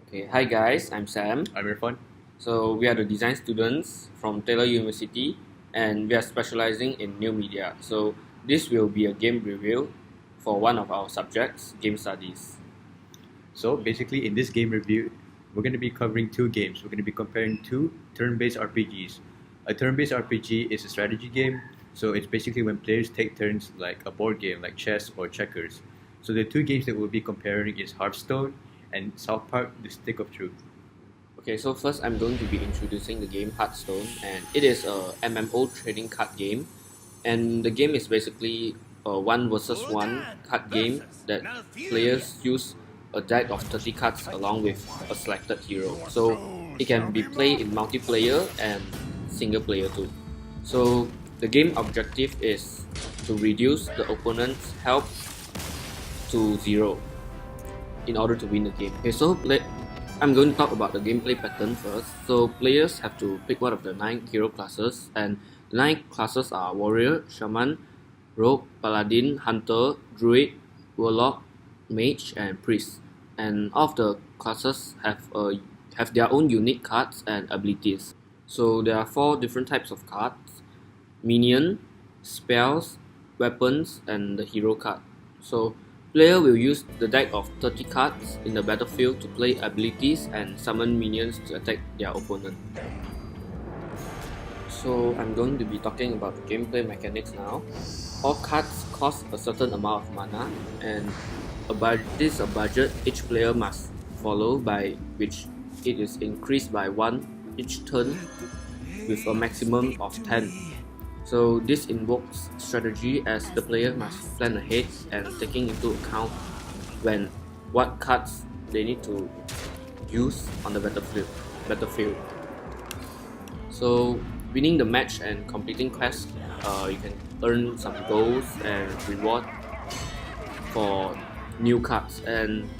Okay, hi guys, I'm Sam. I'm Irfan. So we are the design students from Taylor University and we are specializing in new media. So this will be a game review for one of our subjects, game studies. So basically, in this game review, we're going to be covering two games. We're going to be comparing two turn-based RPGs. A turn-based RPG is a strategy game, so it's basically when players take turns like a board game, like chess or checkers. So the two games that we'll be comparing is Hearthstone and South Park: The Stick of Truth. Okay, so first I'm going to be introducing the game Hearthstone, and it is a MMO trading card game. And the game is basically a one versus one card game that players use a deck of 30 cards along with a selected hero. So it can be played in multiplayer and single player too. So the game objective is to reduce the opponent's health to 0 in order to win the game. Okay, so I'm going to talk about the gameplay pattern first. So players have to pick one of the 9 hero classes, and the 9 classes are Warrior, Shaman, Rogue, Paladin, Hunter, Druid, Warlock, Mage, and Priest. And all of the classes have their own unique cards and abilities. So there are 4 different types of cards: Minion, Spells, Weapons, and the Hero card. So player will use the deck of 30 cards in the battlefield to play abilities and summon minions to attack their opponent. So I'm going to be talking about the gameplay mechanics now. All cards cost a certain amount of mana, and this is a budget each player must follow, by which it is increased by 1 each turn with a maximum of 10. So this invokes strategy, as the player must plan ahead and taking into account what cards they need to use on the battlefield. So winning the match and completing quests, you can earn some goals and reward for new cards, and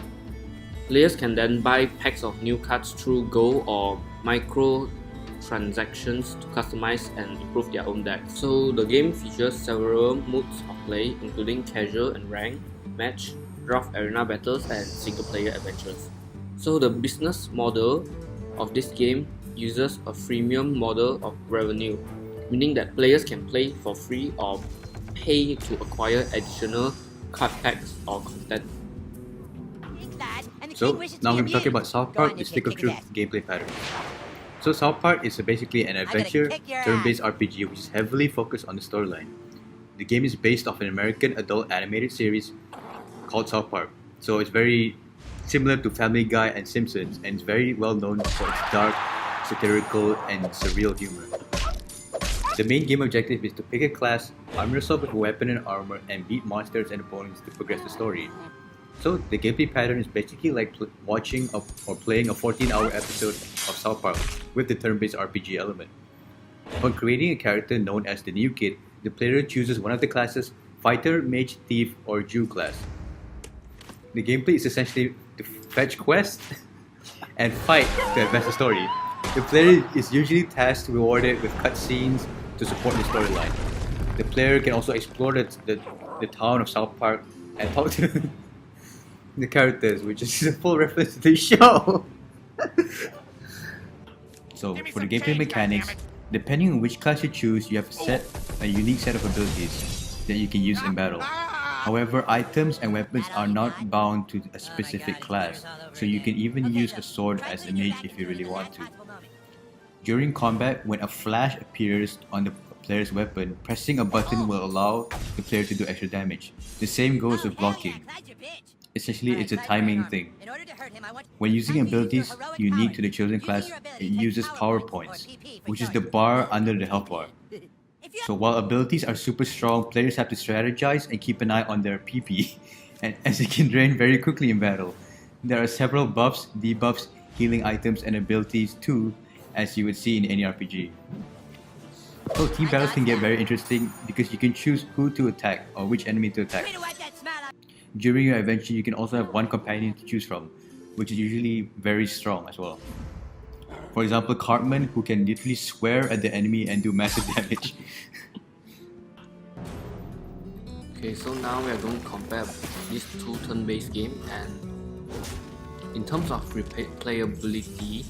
players can then buy packs of new cards through gold or micro transactions to customize and improve their own deck. So the game features several modes of play, including casual and ranked, match, draft arena battles, and single player adventures. So the business model of this game uses a freemium model of revenue, meaning that players can play for free or pay to acquire additional card packs or content. So now we're talking about South Park: The Stick of Truth gameplay pattern. So South Park is basically an adventure turn-based RPG which is heavily focused on the storyline. The game is based off an American adult animated series called South Park. So it's very similar to Family Guy and Simpsons, and it's very well known for its dark, satirical, and surreal humor. The main game objective is to pick a class, arm yourself with a weapon and armor, and beat monsters and opponents to progress the story. So the gameplay pattern is basically like watching or playing a 14-hour episode of South Park with the turn-based RPG element. Upon creating a character known as the New Kid, the player chooses one of the classes: Fighter, Mage, Thief, or Jew class. The gameplay is essentially to fetch quests and fight to advance the story. The player is usually tasked rewarded with cutscenes to support the storyline. The player can also explore the town of South Park and talk to the characters, which is a full reference to the show. So for the gameplay mechanics, depending on which class you choose, you have a unique set of abilities that you can use in battle. However, items and weapons are not bound to a specific class, so you can even use a sword as a mage if you really want to. During combat, when a flash appears on the player's weapon, pressing a button will allow the player to do extra damage. The same goes with blocking. Essentially, it's a timing thing. When using abilities unique to the chosen class, it uses power points, which is the bar under the health bar. So while abilities are super strong, players have to strategize and keep an eye on their PP, and as it can drain very quickly in battle. There are several buffs, debuffs, healing items, and abilities too, as you would see in any RPG. So team battles can get very interesting because you can choose who to attack or which enemy to attack. During your adventure, you can also have one companion to choose from, which is usually very strong as well. For example, Cartman, who can literally swear at the enemy and do massive damage. Okay, so now we are going to compare these two turn-based games, and in terms of replayability,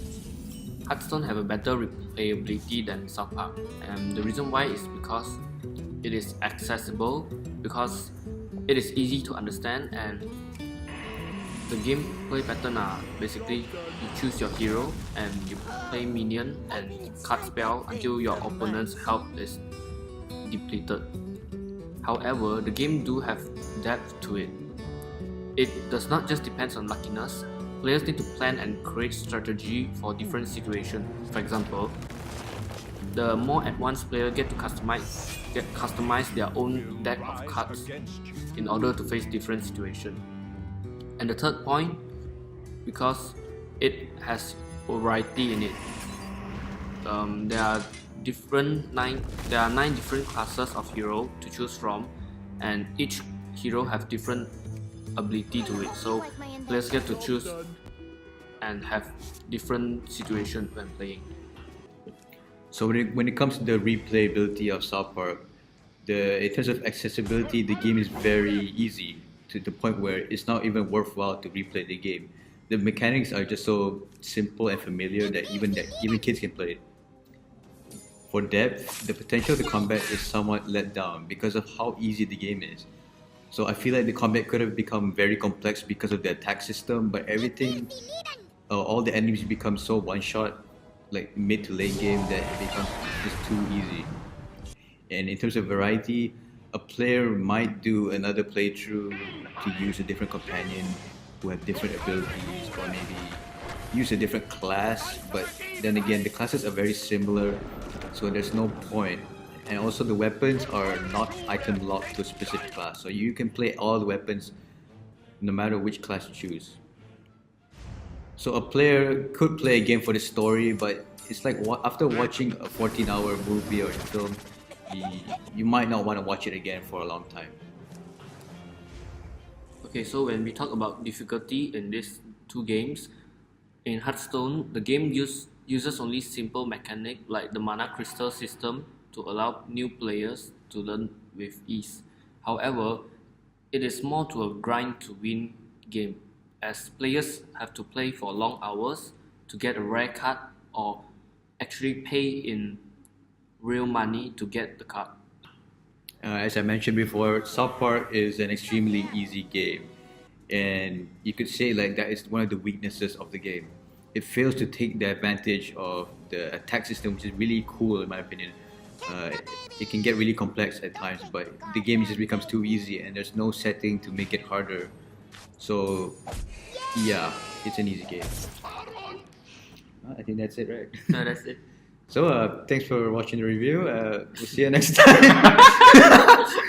Hearthstone have a better replayability than South Park, and the reason why is because it is accessible, because it is easy to understand, and the gameplay pattern are basically you choose your hero and you play minion and cast spell until your opponent's health is depleted. However, the game do have depth to it. It does not just depend on luckiness. Players need to plan and create strategy for different situations. For example, the more advanced player get to customize their own deck of cards in order to face different situations. And the third point, because it has variety in it. There are nine different classes of hero to choose from, and each hero have different ability to it. So players get to choose and have different situations when playing. So when it comes to the replayability of South Park, in terms of accessibility, the game is very easy to the point where it's not even worthwhile to replay the game. The mechanics are just so simple and familiar that even kids can play it. For depth, the potential of the combat is somewhat let down because of how easy the game is. So I feel like the combat could have become very complex because of the attack system, but all the enemies become so one-shot, like mid to late game, that it becomes just too easy. And in terms of variety, a player might do another playthrough to use a different companion who have different abilities, or maybe use a different class, but then again the classes are very similar, so there's no point. And also the weapons are not item locked to a specific class, so you can play all the weapons no matter which class you choose. So a player could play a game for the story, but it's like after watching a 14-hour movie or film, you might not want to watch it again for a long time. Okay, so when we talk about difficulty in these two games, in Hearthstone, the game uses only simple mechanic like the mana crystal system to allow new players to learn with ease. However, it is more to a grind to win game, as players have to play for long hours to get a rare card or actually pay in real money to get the card. As I mentioned before, South Park is an extremely easy game, and you could say like that is one of the weaknesses of the game. It fails to take the advantage of the attack system, which is really cool in my opinion. Uh, it can get really complex at times, but the game just becomes too easy, and there's no setting to make it harder. So, yeah, it's an easy game. I think that's it, right? No, that's it. So, thanks for watching the review. We'll see you next time.